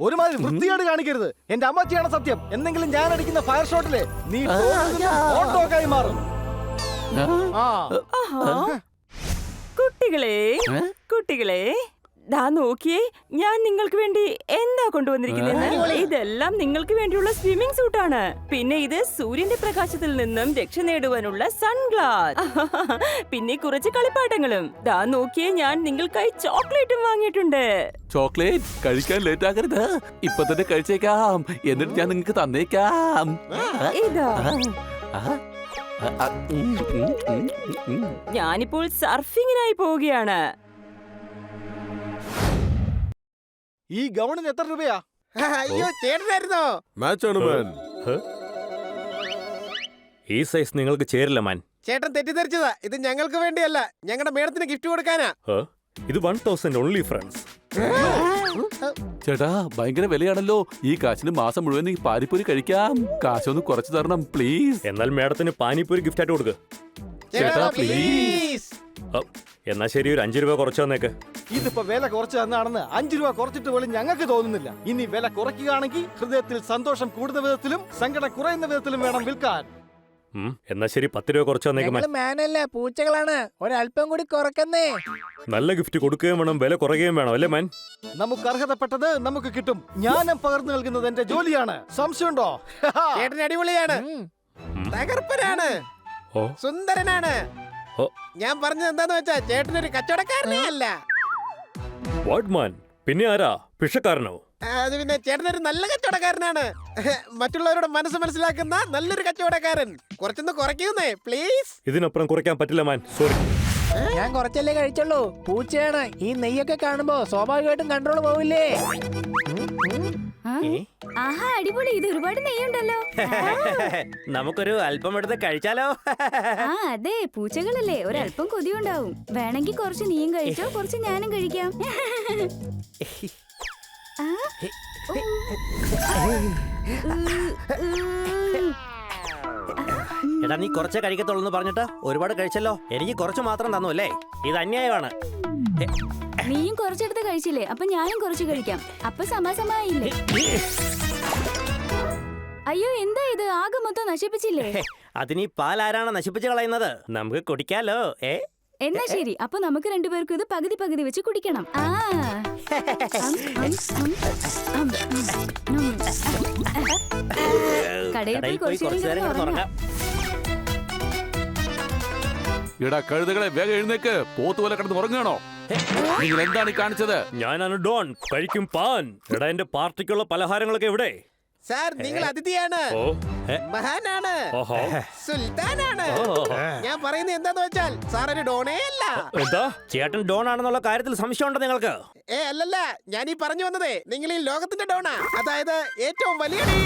ഒരുമാതിരി വൃത്തിയോട് കാണിക്കരുത്. എന്റെ അമ്മച്ചിയാണ് സത്യം. എന്തെങ്കിലും ഞാൻ അടിക്കുന്ന ഫയർ ഷോട്ടില് നീ ഓട്ടോക്കായി മാറും. കുട്ടികളെ കുട്ടികളെ ദാ നോക്കിയേ, ഞാൻ നിങ്ങൾക്ക് വേണ്ടി എന്താ കൊണ്ടുവന്നിരിക്കുന്നത്. ഇതെല്ലാം നിങ്ങൾക്ക് വേണ്ടിയുള്ള സ്വിമ്മിംഗ് സൂട്ടാണ്. പിന്നെ ഇത് സൂര്യന്റെ പ്രകാശത്തിൽ നിന്നും രക്ഷ നേടുവാനുള്ള സൺഗ്ലാസ്. പിന്നെ കുറച്ച് കളിപ്പാട്ടങ്ങളും. ദാ നോക്കിയേ, ഞാൻ നിങ്ങൾക്കായി ചോക്ലേറ്റും വാങ്ങിയിട്ടുണ്ട്. ചോക്ലേറ്റ് കഴിക്കാൻ ലേറ്റ് ആകരുത്. ഇപ്പൊ തന്നെ കഴിച്ചേക്കാം. എന്നിട്ട് ഞാൻ നിങ്ങൾക്ക് തന്നേക്കാം. ഇതാ ഞാനിപ്പോൾ സർഫിങ്ങിനായി പോവുകയാണ്. ഈ ഗൗണിന് എത്ര രൂപയാ? അയ്യോ, ചേട്ടനായിരുന്നോ? മാച്ചാണ് മാൻ. ഈ സൈസ് നിങ്ങൾക്ക് ചേരില്ല മാൻ. ചേട്ടൻ തെറ്റിദ്ധരിച്ചതാ. ഇത് ഞങ്ങൾക്ക് വേണ്ടിയല്ല, ഞങ്ങളുടെ മേഡത്തിന് ഗിഫ്റ്റ് കൊടുക്കാനാ. ഇത് 1000 ഓൺലി ഫ്രണ്ട്സ്. ചേട്ടാ, ഭയങ്കര വിലയാണല്ലോ. ഈ കാശിന് മാസം മുഴുവൻ ഈ പാനിപ്പൂരി കഴിക്കാം. കാശൊന്ന് കുറച്ച് തരണം പ്ലീസ്. എന്നാൽ മേഡത്തിന് പാനിപ്പൂരി ഗിഫ്റ്റ് ആയിട്ട് കൊടുക്ക്. ചേട്ടാ പ്ലീസ്. എന്നാ ശരി, ഒരു 5 രൂപ കുറച്ച് തന്നേക്ക്. ഇതിപ്പോ വില കുറച്ച് തന്നാണെന്ന് 5 രൂപ കുറച്ചിട്ട് പോലും ഞങ്ങൾക്ക് തോന്നുന്നില്ല. ഇനി വില കുറയ്ക്കുകയാണെങ്കിൽ ഹൃദയത്തിൽ സന്തോഷം കൂടുന്ന വിധത്തിലും സങ്കടം കുറയുന്ന വിധത്തിലും വേണം വിൽക്കാൻ. എന്നാ ശരി, 10 രൂപ കുറച്ച് തന്നേക്ക് മാൻ. മാനല്ല, പൂച്ചകളാണ്. ഒരല്പം കൂടി കുറക്കുന്നേ. നല്ല ഗിഫ്റ്റ് കൊടുക്കുകയും വേണം, വില കുറയുകയും വേണം, അല്ലേ മാൻ? നമുക്ക് അർഹതപ്പെട്ടത് നമുക്ക് കിട്ടും. ജ്ഞാനം പകർന്നു നൽകുന്നത് എന്റെ ജോലിയാണ്. സംശയമുണ്ടോ? ചേട്ടൻ അടിപൊളിയാണ്, തകർപ്പനാണ്, സുന്ദരനാണ്. ഞാൻ പറഞ്ഞത് എന്താന്ന് വെച്ചാ, ചേട്ടനൊരു കച്ചവടക്കാരനേ അല്ല. What man? പിന്നെ ആരാ? ഭിക്ഷക്കാരനോ? അത് പിന്നെ ചേട്ടനൊരു നല്ല കച്ചവടക്കാരനാണ്. മറ്റുള്ളവരുടെ മനസ്സ് മനസ്സിലാക്കുന്ന നല്ലൊരു കച്ചവടക്കാരൻ. കുറച്ചൊന്ന് കുറയ്ക്കുന്നേ പ്ലീസ്. ഇതിനപ്പുറം കുറയ്ക്കാൻ പറ്റില്ല മാൻ, സോറി. ഞാൻ കുറച്ചല്ലേ കഴിച്ചുള്ളൂ. പൂച്ചയാണ്. ഈ നെയ്യൊക്കെ കാണുമ്പോ സ്വാഭാവികമായിട്ടും കൺട്രോൾ പോവില്ലേ? ആഹാ, അടിപൊളി. ഇത് ഒരുപാട് നെയ്യുണ്ടല്ലോ. നമുക്കൊരു അല്പം എടുത്ത് കഴിച്ചാലോ? ആ അതെ, പൂച്ചകളല്ലേ, ഒരല്പം കൊതിയുണ്ടാവും. വേണമെങ്കിൽ കുറച്ച് നീയും കഴിച്ചോ, കുറച്ച് ഞാനും കഴിക്കാം. എടാ, നീ കുറച്ചേ കഴിക്കത്തുള്ളൂ പറഞ്ഞിട്ട് ഒരുപാട് കഴിച്ചല്ലോ. എനിക്ക് കുറച്ച് മാത്രം തന്നു അല്ലേ? ഇത് അന്യായമാണ്. നീയും കുറച്ചെടുത്ത് കഴിച്ചില്ലേ, അപ്പൊ ഞാനും കുറച്ച് കഴിക്കാം. അപ്പൊ സമാസമായില്ലേ? അയ്യോ, എന്താ ഇത്? ആകെ മൊത്തം നശിപ്പിച്ചില്ലേ? അതിനീ പാൽ ആരാണ് നശിപ്പിച്ച് കളയുന്നത്? നമുക്ക് കുടിക്കാലോ. എന്നാ ശരി, അപ്പൊ നമുക്ക് രണ്ടുപേർക്കും ഇത് പകുതി പകുതി വെച്ച് കുടിക്കണം. കടയിൽ പോയി കുറച്ചു നേരം കിടന്നുറങ്ങാം. എടാ കഴുതകളെ, വേഗം എഴുന്നേക്ക്. പോത്തുപോലെ കിടന്ന് ഉറങ്ങാണോ? നിങ്ങൾ എന്താണ് ഈ കാണിച്ചത്? ഞാനാണ് ഡോൺ, കഴിക്കും പാൻ. എടാ, എന്റെ പാർട്ടിക്കുള്ള പലഹാരങ്ങളൊക്കെ എവിടെ? സാർ, നിങ്ങൾ അതിഥിയാണ്, മഹാനാണ്, സുൽത്താനാണ്. ഞാൻ പറയുന്നത് എന്താന്ന് വെച്ചാൽ, സാർ ഒരു ഡോണേ അല്ല. എന്താ? ചേട്ടൻ ഡോൺ ആണെന്നുള്ള കാര്യത്തിൽ സംശയമുണ്ടോ നിങ്ങൾക്ക്? അല്ലല്ല, ഞാൻ ഈ പറഞ്ഞു വന്നതേ, നിങ്ങൾ ഈ ലോകത്തിന്റെ ഡോണാ. അതായത് ഏറ്റവും വലിയ ഡീ.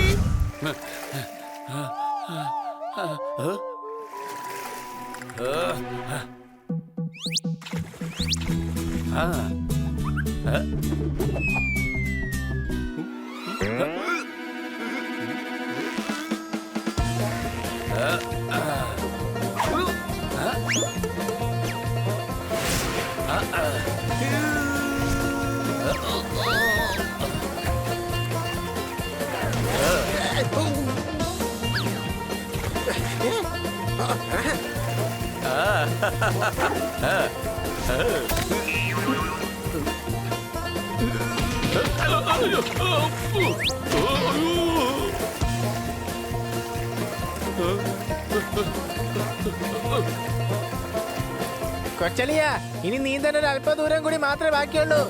കൊച്ചലിയ, ഇനി നീന്താൻ ഒരു അല്പ ദൂരം കൂടി മാത്രമേ ബാക്കിയുള്ളൂ.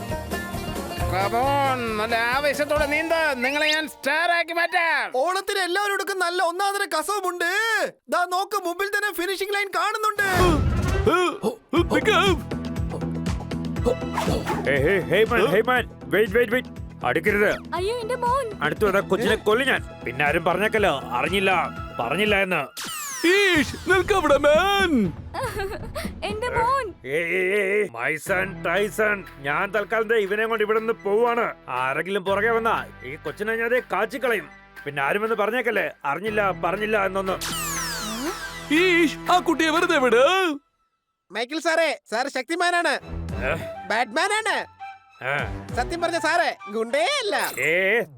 നല്ല ആവേശത്തോടെ നീന്ത, നിങ്ങളെ ഞാൻ സ്റ്റാർ ആക്കി മാറ്റാം. ഓണത്തിന് എല്ലാവരോടും നല്ല ഒന്നാന്തര കസവുമുണ്ട്. ദാ നോക്ക്, മുമ്പിൽ തന്നെ ഫിനിഷിംഗ് ലൈൻ കാണുന്നുണ്ട്. അടുക്കരുത്. അയ്യോ, എന്റെ മോൻ. അടുത്തു കൊച്ചിനെ കൊല്ലു ഞാൻ. പിന്നെ ആരും പറഞ്ഞേക്കല്ലോ, പറഞ്ഞില്ല എന്ന്. നിൽക്കവിടെ മാൻ. എന്റെ മോൻ. മൈസൺ ടൈസൺ, ഞാൻ തൽക്കാലം ഇവനെ കൊണ്ട് ഇവിടെ നിന്ന് പോവാണ്. ആരെങ്കിലും പുറകെ വന്നാ ഈ കൊച്ചിനെ ഞാൻ കാച്ചിക്കളയും. പിന്നെ ആരുമെന്ന് പറഞ്ഞേക്കല്ലേ പറഞ്ഞില്ല എന്നൊന്ന്. ഈഷ്, ആ കുട്ടിയെ വെറുതെ വിട്. മൈക്കിൾ സാറേ, സാർ ശക്തിമാനാണ്, ബാറ്റ്മാനാണ്. സത്യം പറഞ്ഞ സാറേ, ഗുണ്ടേ അല്ല.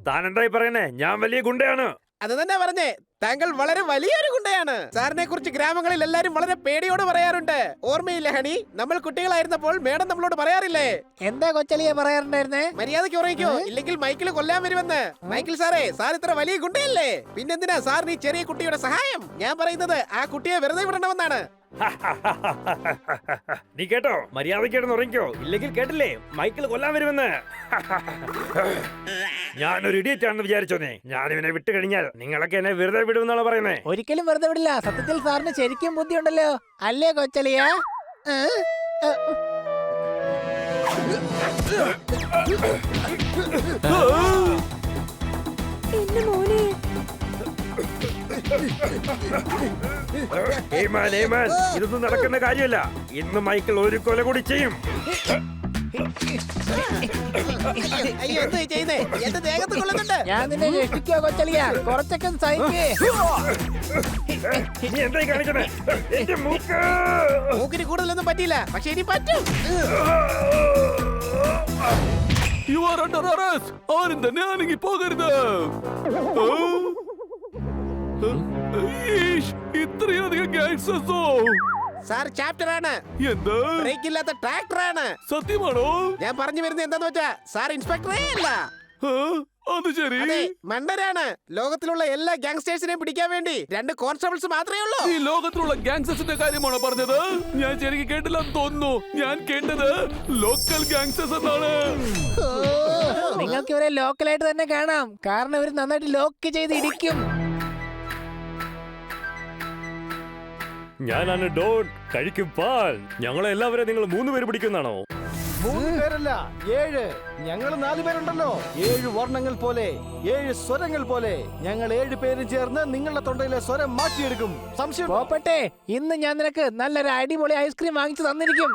താൻ എന്തായി പറയുന്നേ? ഞാൻ വലിയ ഗുണ്ടയാണ്. അത് തന്നെ പറഞ്ഞേ, താങ്കൾ വളരെ വലിയൊരു ഗുണ്ടയാണ്. സാറിനെ കുറിച്ച് ഗ്രാമങ്ങളിൽ എല്ലാരും വളരെ പേടിയോട് പറയാറുണ്ട്. ഓർമ്മയില്ല ഹണി, നമ്മൾ കുട്ടികളായിരുന്നപ്പോൾ മേഡം നമ്മളോട് പറയാറില്ലേ? എന്താ കൊച്ചലിയെ പറയാറുണ്ടായിരുന്നേ? മര്യാദയ്ക്ക് ഉറങ്ങിക്കോ, ഇല്ലെങ്കിൽ മൈക്കിൾ കൊല്ലാൻ വരുമെന്ന്. മൈക്കിൾ സാറേ, സാർ ഇത്ര വലിയ ഗുണ്ടയല്ലേ? പിന്നെന്തിനാ സാറിന് ഈ ചെറിയ കുട്ടിയുടെ സഹായം? ഞാൻ പറയുന്നത് ആ കുട്ടിയെ വെറുതെ വിടണമെന്നാണ്. നീ കേട്ടോ? മര്യാദയ്ക്ക് ഉറങ്ങിക്കോ, ഇല്ലെങ്കിൽ കേട്ടില്ലേ മൈക്കിൾ കൊല്ലാൻ വരുമെന്ന്. ഞാനൊരു ഇഡിയറ്റ് ആണെന്ന് വിചാരിച്ചോനെ. ഞാനിവനെ വിട്ടു കഴിഞ്ഞാൽ നിങ്ങളൊക്കെ എന്നെ വെറുതെ വിടുമെന്നാണ് പറയുന്നേ. ഒരിക്കലും വെറുതെ വിടില്ല. സത്യത്തിൽ സാറിന് ശരിക്കും ബുദ്ധിയുണ്ടല്ലോ, അല്ലേ കൊച്ചലിയ? എന്റെ മോനെ, ഇതൊന്നും നടക്കുന്ന കാര്യമല്ല. ഇന്ന് മൈക്കിൾ ഒരു കൊല കൂടി ചെയ്യും. അയ്യോ, എന്താ ചെയ്യുന്നേ? എന്റെ ദേഹത്ത് കൊള്ളുന്നുണ്ട്. ഞാൻ നിന്നെ രക്ഷിക്കോ കൊച്ചലിയ, കുറച്ചൊക്കെ സഹിക്കേ. നീ എന്തായി കാണിക്കണേ? എന്റെ മൂക്കിന് കൂടുതലൊന്നും പറ്റിയില്ല, പക്ഷെ ഇനി പറ്റും. You are under arrest. ആരും തന്നെ അനങ്ങി പോകരുത്. ഈഷ്, ഇത്രയധികം ഗാങ്സ്റ്റേഴ്സോ? സാർ ചാപ്റ്റർ ആണ്, എന്താ? ബ്രേക്ക് ഇല്ലാത്ത ട്രാക്ടർ ആണ്. സത്യമാണോ? ഞാൻ പറഞ്ഞു വരുന്നത് എന്താന്ന് വെച്ചാ, സാർ ഇൻസ്പെക്ടറേ അല്ല. അത് ശരി. അതെ, മണ്ടനാണ്. ലോകത്തിലുള്ള എല്ലാ ഗാങ്സ്റ്റേഴ്സിനെയും പിടിക്കാൻ വേണ്ടി 2 കോൺസ്റ്റബിൾസ് മാത്രമേ ഉള്ളൂ. ഈ ലോകത്തിലുള്ള ഗാങ്സ്റ്റേഴ്സിന്റെ കാര്യമാണോ പറഞ്ഞത്? ഞാൻ ശരിക്കും കേട്ടില്ലെന്ന് തോന്നുന്നു. ഞാൻ കേട്ടത് ലോക്കൽ ഗാങ്സ്റ്റേഴ്സ് എന്നാണ്. നിങ്ങൾക്ക് ഇവരെ ലോക്കലായിട്ട് തന്നെ കാണാം, കാരണം ഇവർ നന്നായിട്ട് ലോക്ക് ചെയ്ത് ഇരിക്കും. ഞാനാണ് ഡോൺ, കഴിക്കും പാൽ. ഞങ്ങളെ എല്ലാവരെയും നിങ്ങൾ 3 പേര് പിടിക്കുന്നതാണോ? 3 പേരല്ല, 7. ഞങ്ങൾ 4 പേരുണ്ടല്ലോ. 7 വർണ്ണങ്ങൾ പോലെ, 7 സ്വരങ്ങൾ പോലെ. ഞങ്ങൾ 7 പേരും ചേർന്ന് നിങ്ങളുടെ തൊണ്ടയിലെ സ്വരം മാറ്റിയെടുക്കും. സംശയം പോപ്പട്ടെ, ഇന്ന് ഞാൻ നിനക്ക് നല്ലൊരു അടിപൊളി ഐസ്ക്രീം വാങ്ങിച്ചു തന്നിരിക്കും.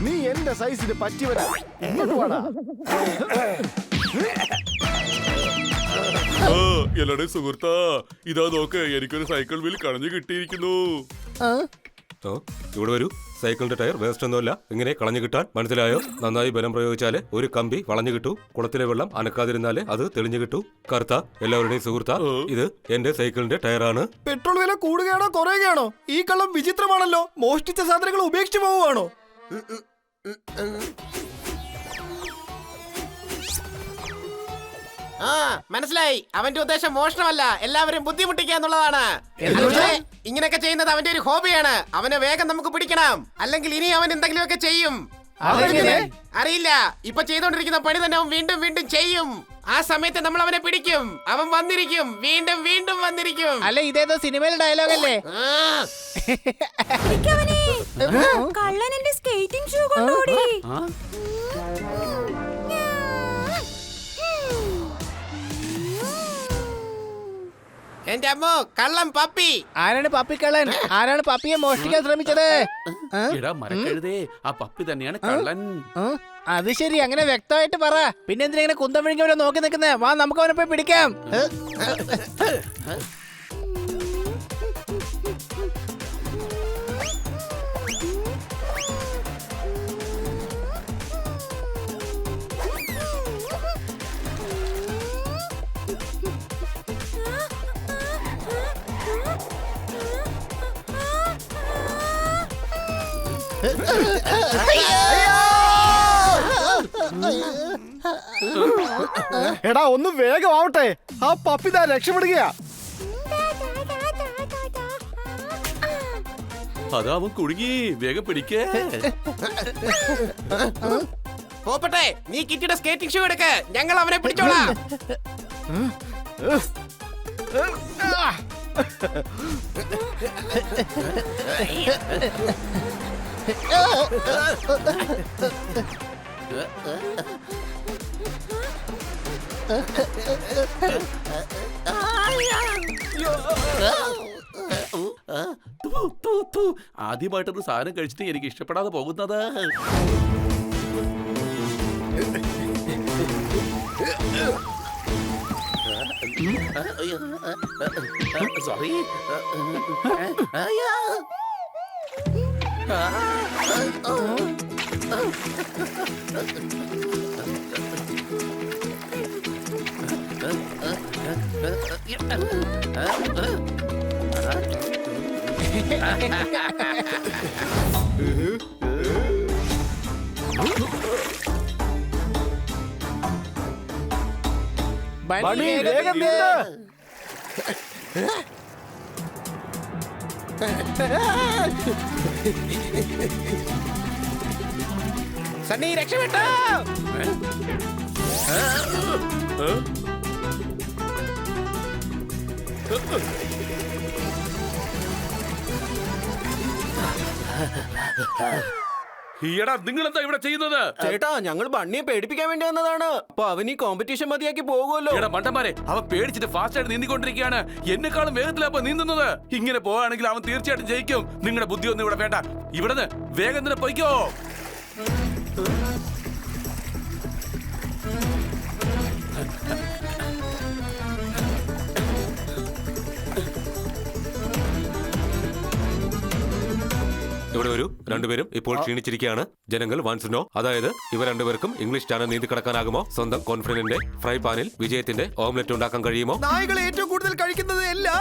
നീ എന്റെ സൈസിന് പറ്റിയവരാ. ഇങ്ങോട്ട് വാടാ. എല്ലാടെ സുഹൃത്താ, ഇതാ നോക്ക്, എനിക്കൊരു സൈക്കിൾ വീൽ കളഞ്ഞു കിട്ടിയിരിക്കുന്നു. ഇവിടെ വരൂ. സൈക്കിളിന്റെ ടയർ വേസ്റ്റ് ഒന്നുമല്ല, ഇങ്ങനെ കളഞ്ഞു കിട്ടാൻ മനസ്സിലായോ? നന്നായി ബലം പ്രയോഗിച്ചാല് ഒരു കമ്പി വളഞ്ഞു കിട്ടൂ. കുളത്തിലെ വെള്ളം അനക്കാതിരുന്നാല് അത് തെളിഞ്ഞു കിട്ടൂ. കറുത്ത എല്ലാവരുടെയും സുഹൃത്താ, ഇത് എന്റെ സൈക്കിളിന്റെ ടയറാണ്. പെട്രോൾ വില കൂടുകയാണോ കുറയുകയാണോ? ഈ കള്ളം വിചിത്രമാണല്ലോ. മോഷ്ടിച്ച സാധനങ്ങൾ ഉപേക്ഷിച്ചു പോവുകയാണോ? മനസ്സിലായി. അവന്റെ ഉദ്ദേശം മോഷണമല്ല, എല്ലാവരും ബുദ്ധിമുട്ടിക്കുക എന്നുള്ളതാണ്. ഇങ്ങനെയൊക്കെ ചെയ്യുന്നത് അവന്റെ ഒരു ഹോബിയാണ്. അവനെ വേഗം നമുക്ക് പിടിക്കണം, അല്ലെങ്കിൽ ഇനി അവൻ എന്തെങ്കിലുമൊക്കെ ചെയ്യും. അറിയില്ല, ഇപ്പൊ ചെയ്തോണ്ടിരിക്കുന്ന പണി തന്നെ അവൻ വീണ്ടും വീണ്ടും ചെയ്യും. ആ സമയത്ത് നമ്മൾ അവനെ പിടിക്കും. അവൻ വന്നിരിക്കും, വീണ്ടും വീണ്ടും വന്നിരിക്കും. അല്ല, ഇതേതോ സിനിമയിലെ ഡയലോഗ് അല്ലേ? കള്ളൻ എന്റെ സ്കേറ്റിംഗ് ഷൂ കൊണ്ടോടി. എന്റെ അമ്മോ, കള്ളം പപ്പി. ആരാണ് പപ്പിക്കള്ളൻ? ആരാണ് പപ്പിയെ മോഷ്ടിക്കാൻ ശ്രമിച്ചത്? എടാ മരക്കഴുതേ, ആ പപ്പി തന്നെയാണ് കള്ളൻ. അത് ശരി, അങ്ങനെ വ്യക്തമായിട്ട് പറ. പിന്നെ എന്തിനാ ഇങ്ങനെ കുന്തം വിഴുങ്ങിയവരെ നോക്കി നിൽക്കുന്നേ? വാ, നമുക്ക് അവനെ പോയി പിടിക്കാം. എടാ, ഒന്ന് വേഗമാവട്ടെ. ആ പപ്പിതാ രക്ഷപ്പെടുകയാ. അതാ അവൻ കുടുങ്ങി. വേഗം പിടിക്കേ. പോപ്പട്ടെ, നീ കിറ്റിയുടെ സ്കേറ്റിംഗ് ഷൂ എടുക്ക്, ഞങ്ങൾ അവനെ പിടിച്ചോളാം. ആദ്യമായിട്ടൊരു സാധനം കഴിച്ചിട്ട് എനിക്ക് ഇഷ്ടപ്പെടാതെ പോകുന്നത്. സോറി. ബണ്ണി, വേഗം നീന്ത്. സണ്ണി രക്ഷപ്പെട്ടോ. ഈടാ, നിങ്ങൾ എന്താ ഇവിടെ ചെയ്യുന്നത്? ചേട്ടാ, ഞങ്ങൾ ബണ്ണിയെ പേടിപ്പിക്കാൻ വേണ്ടി വന്നതാണ്. അപ്പൊ അവൻ ഈ കോമ്പറ്റീഷൻ മതിയാക്കി പോകുമല്ലോ. എടാ മണ്ടന്മാരെ, അവൻ പേടിച്ചിട്ട് ഫാസ്റ്റ് ആയിട്ട് നീന്തിക്കൊണ്ടിരിക്കുകയാണ്. എന്നെക്കാളും വേഗത്തിലാ അപ്പൊ നീന്തുന്നത്. ഇങ്ങനെ പോവാണെങ്കിൽ അവൻ തീർച്ചയായിട്ടും ജയിക്കും. നിങ്ങളുടെ ബുദ്ധിയൊന്നും ഇവിടെ വേണ്ട. ഇവിടുന്ന് വേഗം തന്നെ പൊയ്ക്കോ. ഇവിടെ വരൂ. രണ്ടുപേരും ഇപ്പോൾ ക്ഷീണിച്ചിരിക്കുകയാണ്. ജനങ്ങൾ വാൻസ് നോ, അതായത് ഇവർ രണ്ടുപേർക്കും ഇംഗ്ലീഷ് ചാനൽ നീന്തി കിടക്കാനാകുമോ? സ്വന്തം കോൺഫിഡന്റിന്റെ ഫ്രൈ പാനിൽ വിജയത്തിന്റെ ഓംലെറ്റ് ഉണ്ടാക്കാൻ കഴിയുമോ? നായകൾ ഏറ്റവും കൂടുതൽ കഴിക്കുന്നത് എല്ലാ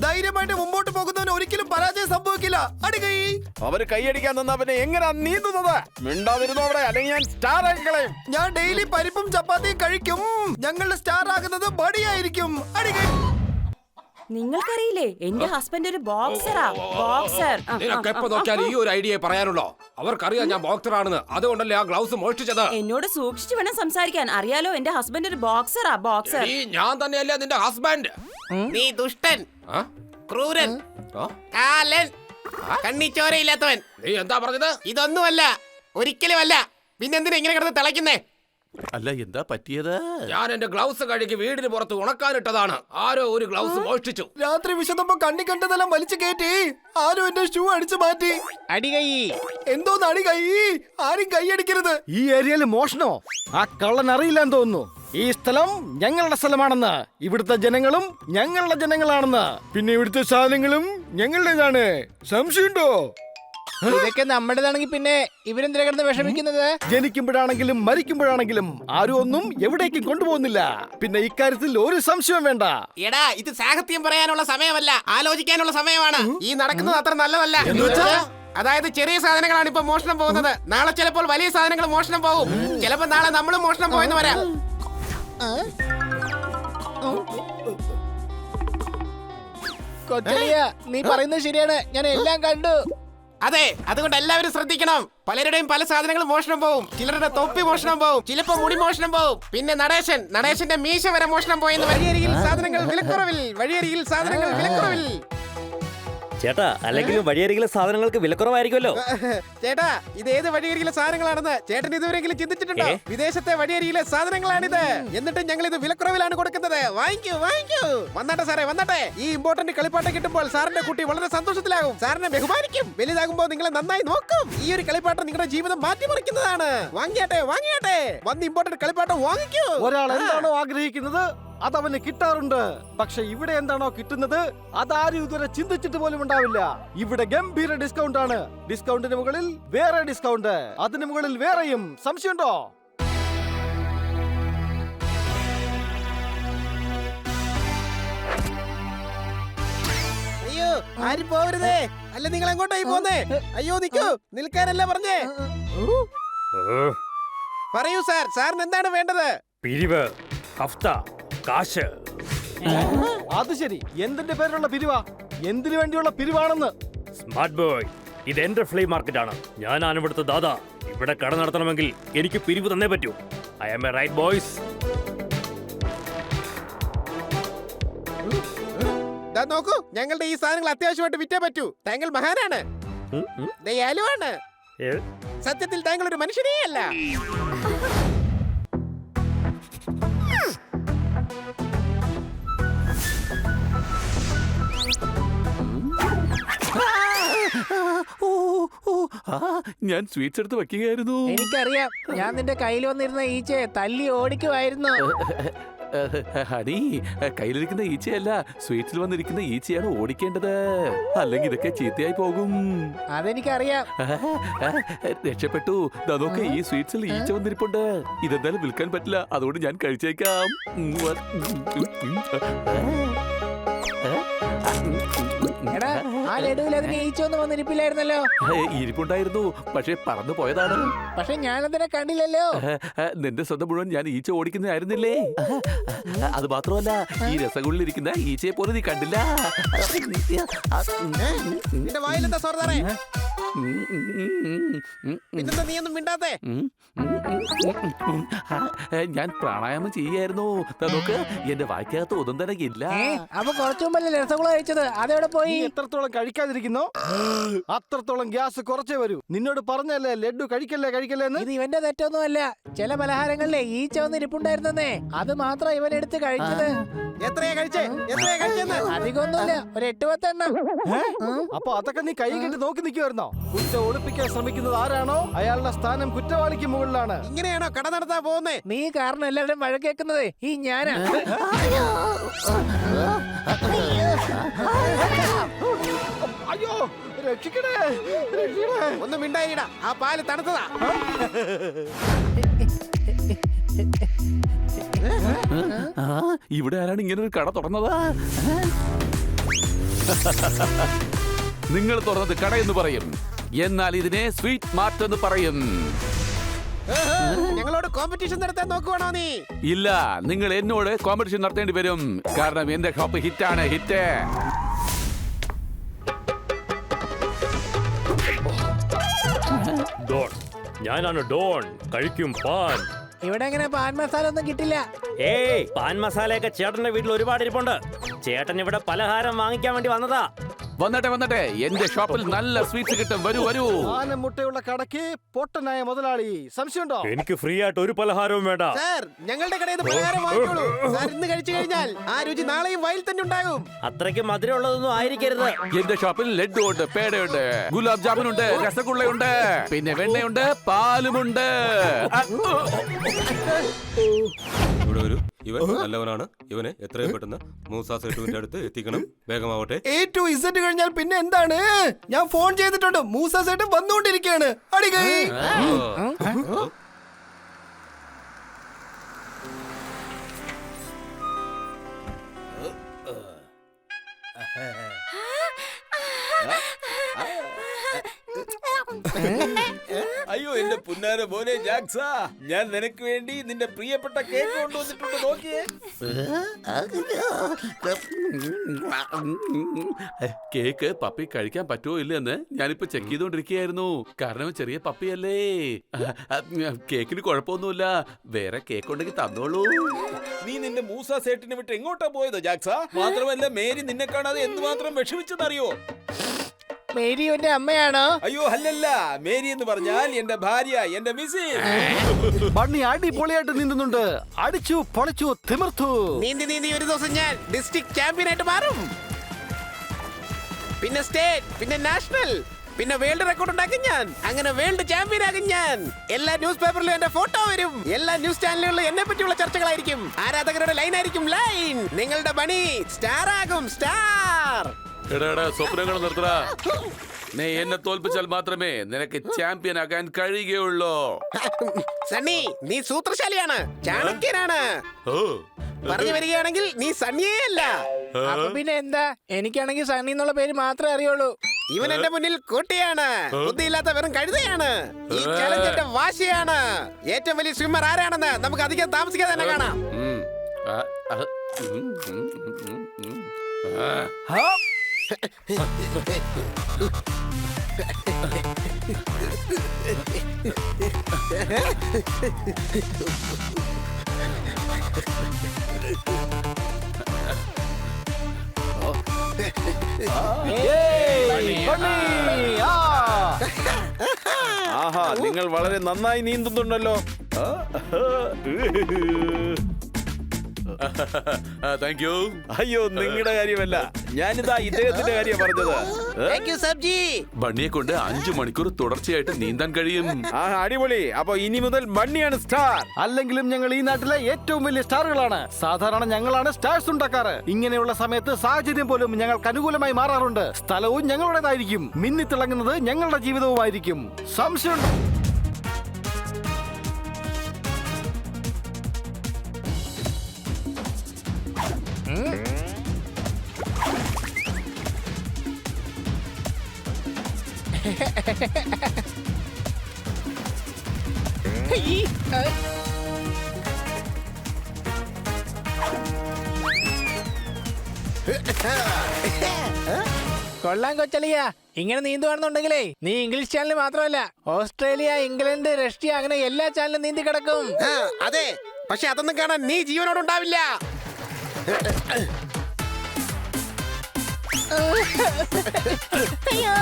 ധൈര്യമായിട്ട് മുമ്പോട്ട് പോകുന്നവന് ഒരിക്കലും പരാജയം സംഭവിക്കില്ല. അടികൈ. അവര് കൈയടിക്കാൻ നിന്നാ പിന്നെ എങ്ങനെയാ നീന്തുന്നത്? മിണ്ടാതിരുന്നു അവിടെ, അല്ലെങ്കിൽ ഞാൻ സ്റ്റാർ ആക്കി കളയും. ഞാൻ ഡെയിലി പരിപ്പും ചപ്പാത്തിയും കഴിക്കും. ഞങ്ങളുടെ സ്റ്റാർ ആകുന്നത് ബടിയായിരിക്കും. അടികൈ. നിങ്ങൾക്കറിയില്ലേ, എന്റെ ഹസ്ബൻഡ് ഒരു ബോക്സറാ. ബോക്സർ. നിനക്ക് എപ്പോ നോക്കിയാലും ഈ ഒരു ഐഡിയ പറയാനുള്ളോ? അവർക്കറിയാം ഞാൻ ബോക്സർ ആണെന്ന്. അതുകൊണ്ടല്ലേ ആ ഗ്ലൗസ് മോഷ്ടിച്ചത്. എന്നോട് സൂക്ഷിച്ചു വേണം സംസാരിക്കാൻ. അറിയാലോ, എന്റെ ഹസ്ബൻഡ് ഒരു ബോക്സറാ. ബോക്സർ. ഞാൻ തന്നെയല്ലേ നിന്റെ ഹസ്ബൻഡ്. നീ ദുഷ്ടൻ, ക്രൂരൻ, കാലൻ, കണ്ണിച്ചോരയില്ലാത്തവൻ. നീ എന്താ പറഞ്ഞത്? ഇതൊന്നുമല്ല, ഒരിക്കലുമല്ല. പിന്നെന്തിനാ ഇങ്ങനെ കിടന്ന് തിളയ്ക്കുന്നേ? അല്ല, എന്താ പറ്റിയത്? ഞാൻ എന്റെ ഗ്ലൗസ് കഴുകി വീടിന് പുറത്ത് ഉണക്കാനിട്ടതാണ്. ആരോ ഒരു ഗ്ലൗസ് മോഷ്ടിച്ചു. രാത്രി വിശന്നപ്പോ കണ്ണി കണ്ടതെല്ലാം വലിച്ചു കയറ്റി ആരും എന്റെ ഷൂ അടിച്ചു മാറ്റി. അടികൈ. എന്തോന്ന് അടികൈ? ആരും കൈയടിക്കരുത്. ഈ ഏരിയയിൽ മോഷണോ? ആ കള്ളൻ അറിയില്ലെന്ന് തോന്നുന്നു. ഈ സ്ഥലം ഞങ്ങളുടെ സ്ഥലമാണെന്ന്, ഇവിടുത്തെ ജനങ്ങളും ഞങ്ങളുടെ ജനങ്ങളാണെന്ന്, പിന്നെ ഇവിടുത്തെ സാധനങ്ങളും ഞങ്ങളുടേതാണ്. സംശയമുണ്ടോ? ഇതൊക്കെ നമ്മുടേതാണെങ്കിൽ പിന്നെ ഇവരെന്തിനാ കിടന്ന് വിഷമിക്കുന്നത്? ജനിക്കുമ്പോഴാണെങ്കിലും മരിക്കുമ്പോഴാണെങ്കിലും ആരും ഒന്നും എവിടേക്കും കൊണ്ടുപോകുന്നില്ല. പിന്നെ ഇക്കാര്യത്തിൽ ഒരു സംശയവും വേണ്ട. എടാ, ഇത് സാഹിത്യം പറയാനുള്ള സമയമല്ല, ആലോചിക്കാനുള്ള സമയമാണ്. ഈ നടക്കുന്നത് അത്ര നല്ലതല്ല. അതായത് ചെറിയ സാധനങ്ങളാണ് ഇപ്പൊ മോഷണം പോകുന്നത്. നാളെ ചിലപ്പോൾ വലിയ സാധനങ്ങൾ മോഷണം പോകും. ചിലപ്പോ നാളെ നമ്മളും മോഷണം പോയെന്ന് വരാം. കൊച്ചളിയ, നീ പറയുന്നത് ശരിയാണ്. ഞാൻ എല്ലാം കണ്ടു. അതെ, അതുകൊണ്ട് എല്ലാവരും ശ്രദ്ധിക്കണം. പലരുടെയും പല സാധനങ്ങളും മോഷണം പോകും. ചിലരുടെ തൊപ്പി മോഷണം പോകും, ചിലപ്പോ മുടി മോഷണം പോകും. പിന്നെ നടേശന്റെ മീശ വരെ മോഷണം പോയെന്ന്. വഴിയരികിൽ സാധനങ്ങൾ വിലക്കുറവിൽ, വഴിയരികിൽ സാധനങ്ങൾ വിലക്കുറവിൽ. ചേട്ടാ, അല്ലെങ്കിൽ വഴിയരികിലെ സാധനങ്ങൾക്ക് വിലക്കുറവായിരിക്കുമല്ലോ. ചേട്ടാ, ഇത് ഏത് വഴിയരികിലെ സാധനങ്ങളാണെന്ന് ചേട്ടൻ ഇതുവരെയെങ്കിലും ചിന്തിച്ചിട്ടുണ്ടോ? വിദേശത്തെ വഴിയരികിലെ സാധനങ്ങളാണിത്. എന്നിട്ട് ഞങ്ങൾ ഇത് വിലക്കുറവിലാണ് കൊടുക്കുന്നത്. വാങ്ങിക്കൂ, വാങ്ങിക്കൂ. വന്നട്ടെ സാറേ, വന്നട്ടെ. ഈ ഇമ്പോർട്ടന്റ് കളിപ്പാട്ടം കിട്ടുമ്പോൾ സാറിന്റെ കുട്ടി വളരെ സന്തോഷത്തിലാകും. സാറിനെ ബഹുമാനിക്കും. വലുതാകുമ്പോൾ നിങ്ങളെ നന്നായി നോക്കും. ഈ ഒരു കളിപ്പാട്ടം നിങ്ങളുടെ ജീവിതം മാറ്റിമറിക്കുന്നതാണ്. വാങ്ങിയാട്ടെ, വാങ്ങിയാട്ടെ. വന്ന് ഇമ്പോർട്ടന്റ് കളിപ്പാട്ടം വാങ്ങിക്കൂ. ഒരാൾ എന്താണോ ആഗ്രഹിക്കുന്നത് അതവന് കിട്ടാറുണ്ട്. പക്ഷെ ഇവിടെ എന്താണോ കിട്ടുന്നത് അതാരും ഇതുവരെ ചിന്തിച്ചിട്ട് പോലും ഉണ്ടാവില്ല. ഇവിടെ ഗംഭീര ഡിസ്കൗണ്ട് ആണ്. ഡിസ്കൗണ്ടിന് മുകളിൽ വേറെ ഡിസ്കൗണ്ട്, അതിന് മുകളിൽ വേറെയും. സംശയമുണ്ടോ? അയ്യോ, ആരും പോവരുതേ. അല്ല, നിങ്ങൾ എങ്ങോട്ടായി പോന്നേ? അയ്യോ, നിൽക്കൂ. നിൽക്കാനല്ല പറഞ്ഞേ. പറയൂ സാർ, സാറിന് എന്താണ് വേണ്ടത്? പിരിവ്, ഹഫ്ത, കാശ്. അത് ശരി, എന്തിന്റെ പേരിലുള്ള പിരിവാ? എന്തിനു വേണ്ടിയുള്ള പിരിവാണെന്ന്? സ്മാർട്ട് ബോയ്, ഇത് എന്റെ ഫ്ലീ മാർക്കറ്റ് ആണ്. ഞാനാണ് ഇവിടുത്തെ ദാദാ. ഇവിടെ കട നടത്തണമെങ്കിൽ എനിക്ക് പിരിവ് തന്നേ പറ്റൂ. I am a right boys. നോക്കൂ, ഞങ്ങളുടെ ഈ സാധനങ്ങൾ അത്യാവശ്യമായിട്ട് വിറ്റേ പറ്റൂ. താങ്കൾ മഹാനാണ്, ദയാലുവാണ്. സത്യത്തിൽ താങ്കൾ ഒരു മനുഷ്യനേ അല്ല. ഞാൻ സ്വീറ്റ്സ് എടുത്ത് വെക്കുകയായിരുന്നു. എനിക്കറിയാം, ഞാൻ നിന്റെ കയ്യിൽ വന്നിരുന്ന ഈച്ചയെ തല്ലി ഓടിക്കുമായിരുന്നു. ഹണി, കയ്യിലിരിക്കുന്ന ഈച്ചയല്ല, സ്വീറ്റ്സിൽ വന്നിരിക്കുന്ന ഈച്ചയാണ് ഓടിക്കേണ്ടത്. അല്ലെങ്കിൽ ഇതൊക്കെ ചീത്തയായി പോകും. അതെനിക്കറിയാം. രക്ഷപ്പെട്ടു. നോക്ക്, ഈ സ്വീറ്റ്സിൽ ഈച്ച വന്നിരിപ്പുണ്ട്. ഇതെന്തായാലും വിൽക്കാൻ പറ്റില്ല, അതുകൊണ്ട് ഞാൻ കഴിച്ചേക്കാം. എടാ, ആ ലഡുവിൽ അതിന് ഈച്ച ഒന്നും വന്നിരിപ്പില്ലായിരുന്നല്ലോ. ഇരിപ്പുണ്ടായിരുന്നു, പക്ഷെ പറന്നു പോയതാണ്. പക്ഷെ ഞാനതിനെ കണ്ടില്ലല്ലോ. നിന്റെ ശ്രദ്ധ മുഴുവൻ ഞാൻ ഈച്ച ഓടിക്കുന്നതായിരുന്നില്ലേ? അത് മാത്രമല്ല, ഈ രസഗുള്ളിലിരിക്കുന്ന ഈച്ചയെ പോലെ നീ കണ്ടില്ല. നിന്റെ വായിലെന്താ സോർദാറേ? പിന്നെന്താ നീ ഒന്നും മിണ്ടാത്തെ? ഞാൻ പ്രാണായാമം ചെയ്യായിരുന്നു. നോക്ക്, എന്റെ വായിക്കകത്ത് ഒന്നും തന്നെ ഇല്ല. അപ്പൊ കുറച്ചു മുമ്പല്ലേ രസഗുള കഴിച്ചത്, അതെവിടെ പോയി? നീ എത്രത്തോളം കഴിക്കാതിരിക്കുന്നോ അത്രത്തോളം ഗ്യാസ് കുറച്ചേ വരൂ. നിന്നോട് പറഞ്ഞല്ലേ ലഡ്ഡു കഴിക്കല്ലേ കഴിക്കല്ലേന്ന്. ഇത് ഇവന്റെ തെറ്റൊന്നുമല്ല. ചില പലഹാരങ്ങളിലെ ഈച്ച വന്ന് ഇരിപ്പുണ്ടായിരുന്നേ, അത് മാത്രം ഇവൻ എടുത്ത് കഴിച്ചത്. എത്രയാ കഴിച്ചെന്ന്? അധികമൊന്നുമില്ല, ഒരു 8-10 എണ്ണം. അപ്പൊ അതൊക്കെ നീ കൈ കെട്ടി നോക്കി നിൽക്കുമായിരുന്നോ? കുറ്റം ഒളിപ്പിക്കാൻ ശ്രമിക്കുന്നത് ആരാണോ അയാളുടെ സ്ഥാനം കുറ്റവാളിക്ക് മുകളിലാണ്. ഇങ്ങനെയാണോ കട നടത്താൻ പോകുന്നേ? നീ കാരണം എല്ലാവരും വഴക്കേക്കുന്നത് ഈ ഞാനാ. അയ്യോ, രക്ഷിക്കണേ, രക്ഷിക്കണേ. ഒന്നും മിണ്ടായിടാ, ആ പാല് തണുത്തതാ. ഇവിടെ ആരാണ് ഇങ്ങനെ ഒരു കട തുറന്നതാ? നിങ്ങൾ തുറന്നത് കടയെന്ന് പറയും, എന്നാൽ ഇതിനെ സ്വീറ്റ് മാർട്ട് എന്ന് പറയും. ഞങ്ങളോട് കോമ്പറ്റീഷൻ നടത്താൻ നോക്കുവാണോ നീ? ഇല്ല, നിങ്ങൾ എന്നോട് കോമ്പറ്റീഷൻ നടത്തേണ്ടി വരും. കാരണം എന്റെ ഷോപ്പ് ഹിറ്റാണ്, ഹിറ്റ്. ഡോൺ, ഞാനാണ് ഡോൺ, കഴിക്കും പാൻ. ഇവിടെ എങ്ങനെ പാൻ മസാല ഒന്നും കിട്ടില്ല. ഏയ്, പാൻ മസാലയൊക്കെ ചേട്ടന്റെ വീട്ടിൽ ഒരുപാട് ഇരിപ്പുണ്ട്. ചേട്ടൻ ഇവിടെ പലഹാരം വാങ്ങിക്കാൻ വേണ്ടി വന്നതാ. വന്നട്ടെ, എന്റെ ഷോപ്പിൽ നല്ല സ്വീറ്റ്സ് കിട്ടും. വരൂ വരൂ. ആന മുട്ടയുള്ള കടയ്ക്ക് പൊട്ടനായ മുതലാളി. സംശയമുണ്ടോ? എനിക്ക് ഫ്രീ ആയിട്ട് ഒരു പലഹാരവും വേണ്ട. സാർ, ഞങ്ങളുടെ കടയിൽ നിന്ന് പലഹാരം വാങ്ങിക്കോളൂ. സാർ, ഇന്ന് കഴിച്ചു കഴിഞ്ഞാൽ ആ രുചി നാളെയും വയൽ തന്നെ ഉണ്ടാകും. അത്രയ്ക്ക് മധുരമുള്ളതൊന്നും ആയിരിക്കരുത്. എന്റെ ഷോപ്പിൽ ലഡ്ഡു ഉണ്ട്, പേടയുണ്ട്, ഗുലാബ് ജാമുൻ ഉണ്ട്, രസഗുള്ളയുണ്ട്, പിന്നെ വെണ്ണയുണ്ട്, പാലുമുണ്ട്. ഇവിടെ ഒരു ഇവൻ നല്ലവനാണ്. ഇവനെ എത്രയും പെട്ടെന്ന് മൂസാ സേട്ടുവിന്റെ അടുത്ത് എത്തിക്കണം. വേഗമാവട്ടെ. A to Z കഴിഞ്ഞാൽ പിന്നെ എന്താണ്? ഞാൻ ഫോൺ ചെയ്തിട്ടുണ്ട്, മൂസ സേട്ട് വന്നുകൊണ്ടിരിക്കുകയാണ്. അടികൈ. അയ്യോ, എന്റെ പുന്നാര മോനെ ജാക്സ, ഞാൻ നിനക്ക് വേണ്ടി നിന്റെ പ്രിയപ്പെട്ട കേക്ക് കൊണ്ടുവന്നിട്ടുണ്ട്. നോക്കിയേ. കേക്ക് പപ്പി കഴിക്കാൻ പറ്റുമോ ഇല്ലെന്ന് ഞാനിപ്പോ ചെക്ക് ചെയ്തോണ്ടിരിക്കുകയായിരുന്നു. കാരണം ചെറിയ പപ്പിയല്ലേ. കേക്കിന് കുഴപ്പമൊന്നുമില്ല. വേറെ കേക്ക് ഉണ്ടെങ്കിൽ തന്നോളൂ. നീ നിന്റെ മൂസ സേട്ടിനെ വിട്ട് എങ്ങോട്ടാ പോയത് ജാക്സ? മാത്രമല്ല, മേരി നിന്നെ കാണാതെ എന്തുമാത്രം വിഷമിച്ചെന്നറിയോ? മേരി എന്റെ അമ്മയാണോ? അയ്യോ അല്ലല്ല, മേരി എന്ന് പറഞ്ഞാൽ എന്റെ ഭാര്യ, എന്റെ മിസ്സി. ബണ്ണി അടിപൊളിയായിട്ട് നീന്തുന്നുണ്ട്. അടിച്ചു പൊളിച്ചു തിമിർത്തു. നീന്തി ഒരു ദിവസം ഞാൻ ഡിസ്ട്രിക്ട് ചാമ്പ്യൻ ആയിട്ട് മാറും. പിന്നെ സ്റ്റേറ്റ്, പിന്നെ നാഷണൽ, പിന്നെ വേൾഡ് റെക്കോർഡ് ഉണ്ടാക്കും ഞാൻ. അങ്ങനെ വേൾഡ് ചാമ്പ്യൻ ആകും ഞാൻ. എല്ലാ ന്യൂസ് പേപ്പറിലും എന്റെ ഫോട്ടോ വരും. എല്ലാ ന്യൂസ് ചാനലുകളിലും എന്നെ പറ്റിയുള്ള ചർച്ചകളായിരിക്കും. ആരാധകരുടെ ലൈൻ ആയിരിക്കും ലൈൻ. നിങ്ങളുടെ ബണി സ്റ്റാർ ആകും, സ്റ്റാർ. എടാ, സ്വപ്നങ്ങൾ നിർത്തടാ. നീ എന്നെ തോൽപ്പിച്ചാൽ മാത്രമേ നിനക്ക് ചാമ്പ്യൻ ആകാൻ കഴിയുകയുള്ളൂ. സണ്ണി, നീ സൂത്രശാലിയാണ്, ചാണക്യനാണ്. പറഞ്ഞു വരികയാണെങ്കിൽ നീ സണ്ണിയേ അല്ല. അപ്പൊ പിന്നെ എന്താ? എനിക്കാണെങ്കിൽ സണ്ണി എന്നുള്ള പേര് മാത്രമേ അറിയുള്ളൂ. ഇവൻ എന്റെ മുന്നിൽ കുട്ടിയാണ്, ബുദ്ധിയില്ലാത്ത വെറും കഴുതയാണ്. ഈ ചലഞ്ച് എന്റെ വാശിയാണ്. ഏറ്റവും വലിയ സ്വിമ്മർ ആരാണെന്ന് നമുക്ക് അധികം താമസിക്കാതെ തന്നെ കാണാം. ആഹാ, നിങ്ങൾ വളരെ നന്നായി നീന്തുന്നുണ്ടല്ലോ. Thank you. അയ്യോ നിങ്ങളുടെ കാര്യമല്ല, ഞാനിതാ ഇദ്ദേഹത്തിന്റെ കാര്യം പറഞ്ഞത്. ബണ്ണിയെ കൊണ്ട് 5 മണിക്കൂർ തുടർച്ചയായിട്ട് നീന്താൻ കഴിയും. അടിപൊളി. അപ്പൊ ഇനി മുതൽ ബണ്ണിയാണ് സ്റ്റാർ. അല്ലെങ്കിലും ഞങ്ങൾ ഈ നാട്ടിലെ ഏറ്റവും വലിയ സ്റ്റാറുകളാണ്. സാധാരണ ഞങ്ങളാണ് സ്റ്റാർസ് ഉണ്ടാക്കാറ്. ഇങ്ങനെയുള്ള സമയത്ത് സാഹചര്യം പോലും ഞങ്ങൾക്ക് അനുകൂലമായി മാറാറുണ്ട്. സ്ഥലവും ഞങ്ങളുടേതായിരിക്കും. മിന്നിത്തിളങ്ങുന്നത് ഞങ്ങളുടെ ജീവിതവുമായിരിക്കും. സംശയം കൊള്ളാൻ കൊച്ചളിയ. ഇങ്ങനെ നീന്തുവാണെന്നുണ്ടെങ്കിലേ നീ ഇംഗ്ലീഷ് ചാനൽ മാത്രമല്ല, ഓസ്ട്രേലിയ, ഇംഗ്ലണ്ട്, റഷ്യ അങ്ങനെ എല്ലാ ചാനലും നീന്തി കിടക്കും. അതെ, പക്ഷെ അതൊന്നും കാണാൻ നീ ജീവനോടുണ്ടാവില്ല. അയ്യോ